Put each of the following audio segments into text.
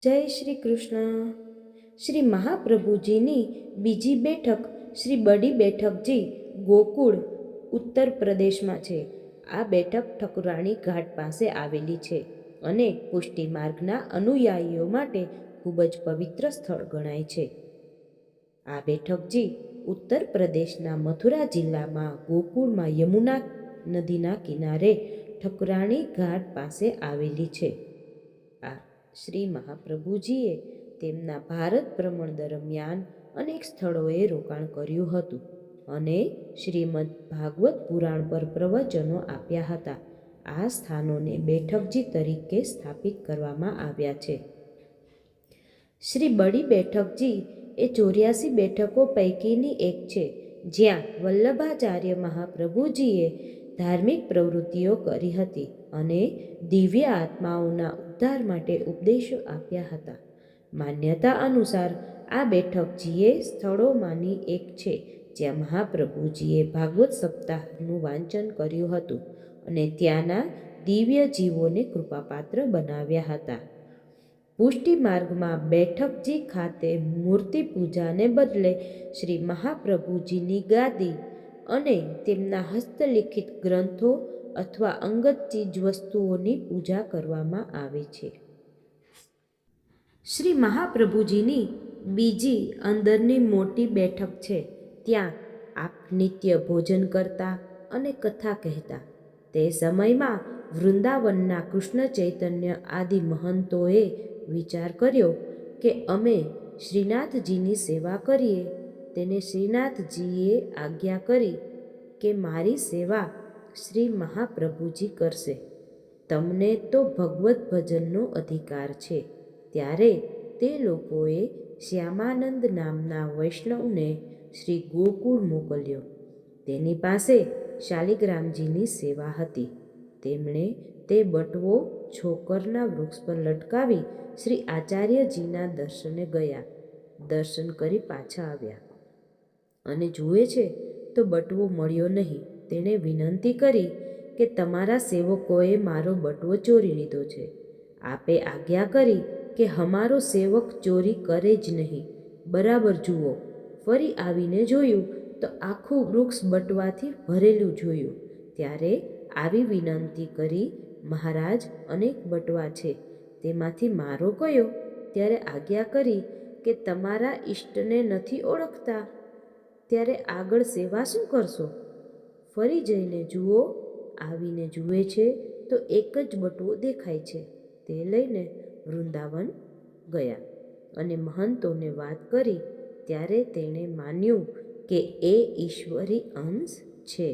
જય શ્રી કૃષ્ણ। શ્રી મહાપ્રભુજીની બીજી બેઠક શ્રી બડી બેઠકજી ગોકુળ ઉત્તર પ્રદેશમાં છે। આ બેઠક ઠકુરાણી ઘાટ પાસે આવેલી છે અને પુષ્ટિ માર્ગના અનુયાયીઓ માટે ખૂબ જ પવિત્ર સ્થળ ગણાય છે। આ બેઠકજી ઉત્તર પ્રદેશના મથુરા જિલ્લામાં ગોકુળમાં યમુના નદીના કિનારે ઠકુરાણી ઘાટ પાસે આવેલી છે। આ શ્રી મહાપ્રભુજીએ તેમના ભારત ભ્રમણ દરમિયાન અનેક સ્થળોએ રોકાણ કર્યું હતું અને શ્રીમદ ભાગવત પુરાણ પર પ્રવચનો આપ્યા હતા। આ સ્થાનોને બેઠકજી તરીકે સ્થાપિત કરવામાં આવ્યા છે। શ્રી બડી બેઠકજી એ 84 બેઠકો પૈકીની એક છે, જ્યાં વલ્લભાચાર્ય મહાપ્રભુજીએ ધાર્મિક પ્રવૃત્તિઓ કરી હતી અને દિવ્ય આત્માઓના ઉદ્ધાર માટે ઉપદેશો આપ્યા હતા। માન્યતા અનુસાર આ બેઠકજીએ સ્થળોમાંની એક છે જ્યાં મહાપ્રભુજીએ ભાગવત સપ્તાહનું વાંચન કર્યું હતું અને ત્યાંના દિવ્ય જીવોને કૃપાપાત્ર બનાવ્યા હતા। પુષ્ટિ માર્ગમાં બેઠકજી ખાતે મૂર્તિ પૂજાને બદલે શ્રી મહાપ્રભુજીની ગાદી અને તેમના હસ્તલિખિત ગ્રંથો અથવા અંગત ચીજવસ્તુઓની પૂજા કરવામાં આવે છે। શ્રી મહાપ્રભુજીની બીજી અંદરની મોટી બેઠક છે। ત્યાં આપ નિત્ય ભોજન કરતા અને કથા કહેતા। તે સમયમાં વૃંદાવનના કૃષ્ણ ચૈતન્ય આદિ મહંતોએ વિચાર કર્યો કે અમે શ્રીનાથજીની સેવા કરીએ। તેને શ્રીનાથજીએ આજ્ઞા કરી કે મારી સેવા શ્રી મહાપ્રભુજી કરશે। તમને તો ભગવત ભજનનો અધિકાર છે। ત્યારે તે લોકોએ શ્યામાનંદ નામના વૈષ્ણવને શ્રી ગોકુળ મોકલ્યો। તેની પાસે શાલિગ્રામજીની સેવા હતી। તેમણે તે બટવો છોકરના વૃક્ષ પર લટકાવી શ્રી આચાર્યજીના દર્શને ગયા। દર્શન કરી પાછા આવ્યા અને જુએ છે તો બટવો મળ્યો નહીં। તેણે વિનંતી કરી કે તમારા સેવકોએ મારો બટવો ચોરી લીધો છે। આપે આજ્ઞા કરી કે અમારો સેવક ચોરી કરે જ નહીં, બરાબર જુઓ। ફરી આવીને જોયું તો આખું વૃક્ષ બટવાથી ભરેલું જોયું। ત્યારે આવી વિનંતી કરી, મહારાજ, અનેક બટવા છે, તેમાંથી મારો કયો? ત્યારે આજ્ઞા કરી કે તમારા ઈષ્ટને નથી ઓળખતા, ત્યારે આગળ સેવા શું કરશો? ફરી જઈને જુઓ। આવીને જુએ છે તો એક જ બટવો દેખાય છે। તે લઈને વૃંદાવન ગયા અને મહંતોને વાત કરી। ત્યારે તેણે માન્યું કે એ ઈશ્વરી અંશ છે।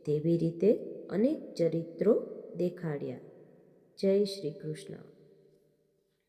તેવી રીતે અનેક ચરિત્રો દેખાડ્યા। જય શ્રી કૃષ્ણ।